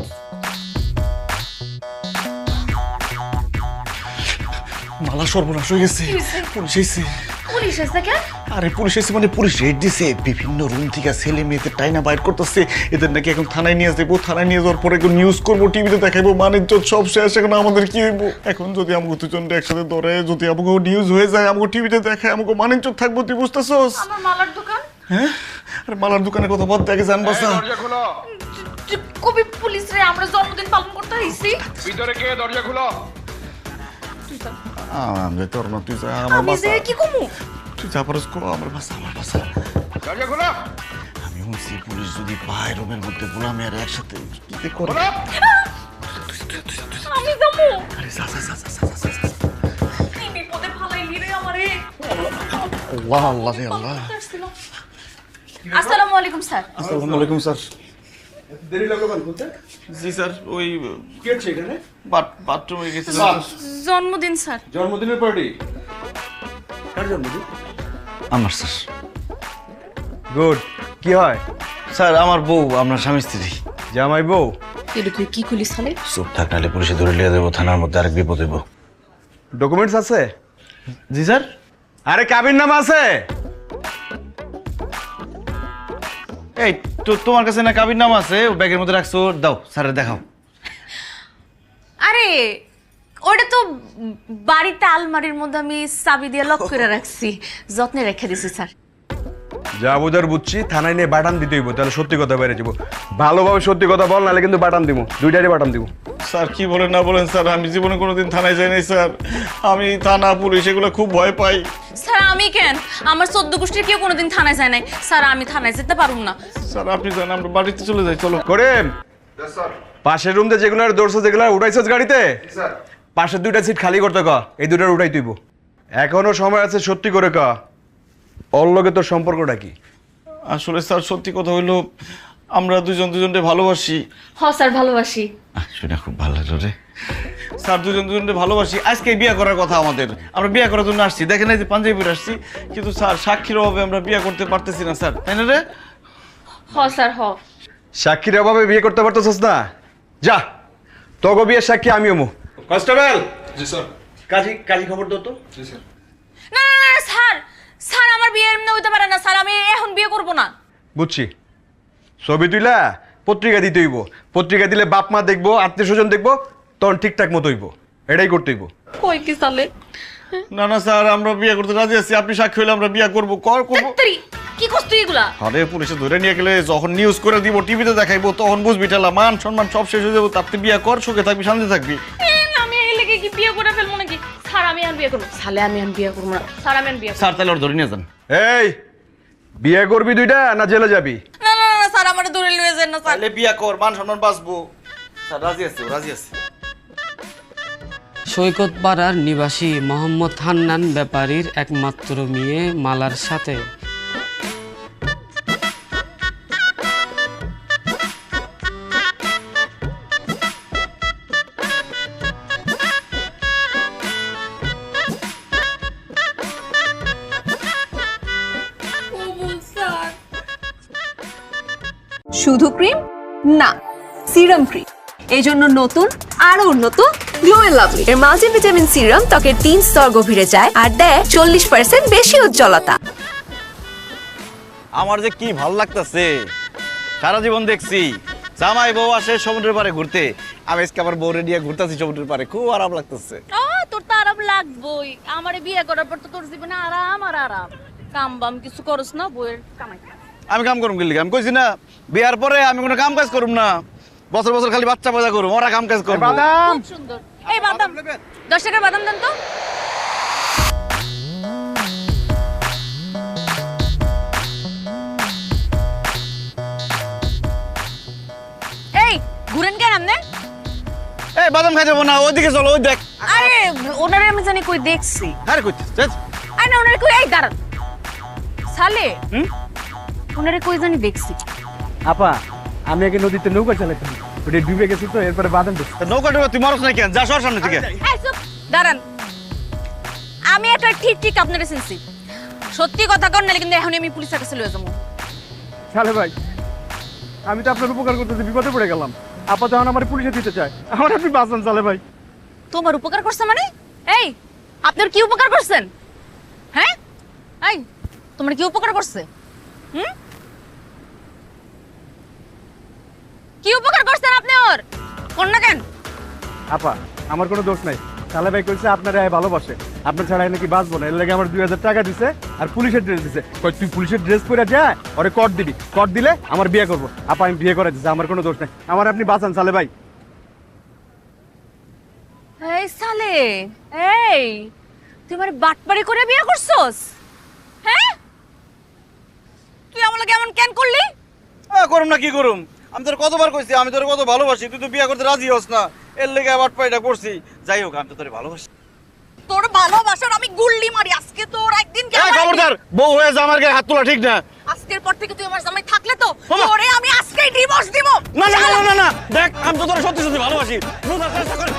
মালা সর্বনাশ হয়ে গেছে, পুলিশ এসে। পুলিশ এসে কেন? আরে পুলিশ এসে মানে পুলিশ রেড দিছে, বিভিন্ন রুম থেকে ছেলে মেয়েদের টাইনা বাইর করতেছে। এদের নাকি এখন থানায় নিয়ে যাবো, থানায় নিয়ে যাওয়ার পরে নিউজ করবো, টিভিতে দেখাবো, মানিজ্য সব শেষ। এখন আমাদের কি হইব? এখন যদি আমাকে দুজন একসাথে ধরে, যদি আমাকে নিউজ হয়ে যায়, আমাকে টিভিতে দেখায়, আমাকে মানিজ্য থাকবো, তুই বুঝতেছস? আমার মালার দোকান। হ্যাঁ, আরে মালার দোকানের কথা বাদ দেখে জানবা দরজা খোলো, কবি পুলিশ রে, আমরা জন্মদিন পালন করতে আইছি। ভিতরে কে? দরজা খোলো। আমি তোর না, তুই যা, আমার আমি বাসা, যে কি কমু? তুই যা পারস কো, আমার বাসা, আমার বাসা। দরজা খোলো। আমি শুনছি পুলিশ যদি পায় রুমের মধ্যে গোলামি আর একসাথে কি যে করে। খোলো। আমি আরে যা যা যা যা যা যা কি বিপদে ফালাইলি রে আমারে। আল্লাহ আল্লাহ রে আল্লাহ। আসসালামু আলাইকুম স্যার। আসসালামু আলাইকুম স্যার। দেরি লাগলো কেন বলতে? জি স্যার, ওই কি হচ্ছে এখানে? বাথরুমে গেছি। জন্মদিন স্যার। জন্মদিনের পার্টি। কার জন্মদিন? আমার স্যার। গুড। কি হয়? স্যার আমার বউ, আপনার স্বামী স্ত্রী। জামাই বউ? এটা তুই কি খুলিস সালে? চুপ থাক, নাহলে পুলিশে ধরে লিয়ে দেবো, থানার মধ্যে আরেক বিপদ হইব। ডকুমেন্টস আছে? জি স্যার। আরে কাবির নামা আছে? এই তো তোমার কাছে না কাবির নাম আছে, ও ব্যাগের মধ্যে রাখছো, দাও স্যারের দেখাও। আরে ওটা তো বাড়িতে আলমারির মধ্যে আমি চাবি দিয়ে লক করে রাখছি, যত্নে রেখে দিছি স্যার। যা বুঝার বুঝছি, থানায় নিয়ে বাটান দিতে হইব, তাহলে সত্যি কথা বেড়ে যাবো। ভালোভাবে সত্যি কথা বল, নাহলে কিন্তু বাটান দিব, দুইটারই বাটান দিব। স্যার কি বলেন না বলেন স্যার, আমি জীবনে কোনোদিন থানায় যাই নাই স্যার। আমি থানা পুলিশ এগুলো খুব ভয় পাই। স্যার আমি কেন, আমার 14 গোষ্ঠীর কেউ কোনোদিন থানায় যায় নাই স্যার, আমি থানায় যেতে পারুম না। স্যার আপনি জানেন, আমরা বাড়িতে চলে যাই, চলো। করিম, পাশের রুম যেগুলো দৌড়ছো, যেগুলো উঠাইছস গাড়িতে, পাশের দুইটা সিট খালি করতে ক, এই দুইটার উঠাই তুইব। এখনো সময় আছে, সত্যি করে ক, ওর লগে তোর সম্পর্কটা কি? আসলে স্যার সত্যি কথা হইলো, আমরা দুজনকে ভালোবাসি। হ স্যার ভালোবাসি। শুনে খুব ভালো লাগলো রে স্যার, দুজনকে ভালোবাসি। আজকে বিয়ে করার কথা আমাদের, আমরা বিয়ে করার জন্য আসছি। দেখেন এই যে পাঞ্জাবি পরে আসছি, কিন্তু স্যার সাক্ষীর অভাবে আমরা বিয়ে করতে পারতেছি না স্যার, তাই না রে? হ স্যার হ। সাক্ষীর অভাবে বিয়ে করতে পারতেছস না? যা, তোকে বিয়ের সাক্ষী আমিও মু। কনস্টেবল। জি স্যার। কাজী খবর দাও তো। জি স্যার। না না না স্যার, স্যার আমার বিয়ে এমনি হইতে পারে না স্যার, আমি এখন বিয়ে করব না। বুঝছি, ছবি তুইলা পত্রিকা দিতে হইব। পত্রিকা দিলে বাপ মা দেখবো, আত্মীয় স্বজন দেখবো, তখন ঠিকঠাক মতো হইব। এটাই করতে হইব। কই কি সালে? না না স্যার, আমরা বিয়ে করতে রাজি আছি, আপনি সাক্ষী হলে আমরা বিয়ে করবো। করবো। তেত্রি কি করছ তুই এগুলা? আরে পুলিশে ধরে নিয়ে গেলে যখন নিউজ করে দিব, টিভিতে দেখাইবো, তখন বুঝবি ঠেলা, মান সম্মান সব শেষ হয়ে যাবো। তাতে বিয়ে কর, সুখে থাকবি, শান্তি থাকবি। আমি এই লেগে কি বিয়ে করে ফেলবো নাকি? স্যার আমি আর বিয়ে করব সালে, আমি আর বিয়ে করব না স্যার, আমি আর বিয়ে স্যার তাহলে ওর ধরে নিয়ে যান। এই, বিয়ে করবি দুইটা না জেলে যাবি? না না না স্যার, আমার দূরে লয়ে যান না স্যার। তাহলে বিয়ে কর, মান সম্মান বাঁচবো। স্যার রাজি আছে, রাজি আছে। সৈকত পাড়ার নিবাসী মোহাম্মদ হান্নান ব্যাপারীর একমাত্র মেয়ে মালার সাথে শুধু ক্রিম না, সিরাম ক্রিম, এই জন্য নতুন আরো উন্নত গ্লো এন্ড লাভলি। এর মাল্টিভিটামিন সিরাম ত্বকের 3 স্তর গভীরে যায় আর দেয় 40% বেশি উজ্জ্বলতা। আমার যে কি ভালো লাগতেছে, সারা জীবন দেখছি জামাই বউ আসে সমুদ্রের পাড়ে ঘুরতে, আমি আজকে আবার বউরে নিয়ে ঘুরতেছি সমুদ্রের পাড়ে, খুব আরাম লাগতেছে। তোর তো আরাম লাগবই, আমারে বিয়ে করার পর তো তোর জীবনে আরাম আর আরাম। কাম বাম কিছু করস না, বউয়ের কামাই। আমি কাম করুম গেলি, আমি কইছি না বিয়ার পরে আমি কোনো কাম কাজ করুম না, বছর বছর খালি বাচ্চা পয়দা করুম, ওরা কাম কাজ করবো। বাদাম, খুব সুন্দর। এই বাদাম 10 টাকার বাদাম দেন তো। এই ঘুরেন কেন আপনি? এই বাদাম খাই যাবো না, ওইদিকে চলো, ওই দেখ। আরে ওনারে আমি জানি কই দেখছি। আরে কইছিস? আরে না, ওনারে কই, এই দাঁড়ান সালে, ওনারে কই জানি দেখছি। আপা আমি আগে নদীতে নৌকা চালাইতাম, ওটা ডুবে গেছি তো, এরপরে বাদাম দিচ্ছি। নৌকা টুকা তুই মারস না কেন? যা সর সামনে থেকে। এই চুপ, দাঁড়ান। আমি একটা ঠিক ঠিক আপনারে চিনছি, সত্যি কথা কর, নালে কিন্তু এখন আমি পুলিশের কাছে লয়ে যাবো। সালে ভাই, আমি তো আপনার উপকার করতেছি, বিপদে পড়ে গেলাম। আপা যখন আমার পুলিশে দিতে চায়, আমার আপনি বাঁচান সালে ভাই। তোমার উপকার করছে মানে? এই আপনার কি উপকার করছেন? হ্যাঁ এই তোমার কি উপকার করছে? কি উপকার করছেন আপনি? ওর কোন না কেন? আপা আমার কোনো দোষ নাই, সালে ভাই কইছে আপনার ভালোবাসে, আপনার ছাড়া নাকি বাঁচবো না, এর লাগে আমার 2000 টাকা দিছে আর পুলিশের ড্রেস দিছে। কই তুই পুলিশের ড্রেস পরে যা, ওরে কট দিবি, কট দিলে আমার বিয়ে করবো। আপা আমি বিয়ে করে দিছি, আমার কোনো দোষ নাই, আমার আপনি বাঁচান সালে ভাই। এই সালে, এই তুই আমার বাটপাড়ি করে বিয়ে করছস? হ্যাঁ তুই আমাকে কেমন কেন করলি? করুম না কি করুম? আমি তোর কতবার কইছি আমি তোর কত ভালোবাসি, তুই তো বিয়ে করতে রাজি হস না। এর লেগে আবার পাইটা করছি। যাই হোক, আমি তো তোরে ভালোবাসি। তোর ভালোবাসার আমি গুল্লি মারি আজকে তোর একদিন এই খবরদার, বউ হয়ে যা, আমার গায়ে হাত তোলা ঠিক না। আজকের পর থেকে তুই আমার জামাই থাকলে তো তোরে আমি আজকেই ডিভোর্স দিব। না না না না না, দেখ আমি তো তোরে সত্যি সত্যি ভালোবাসি। চেষ্টা করে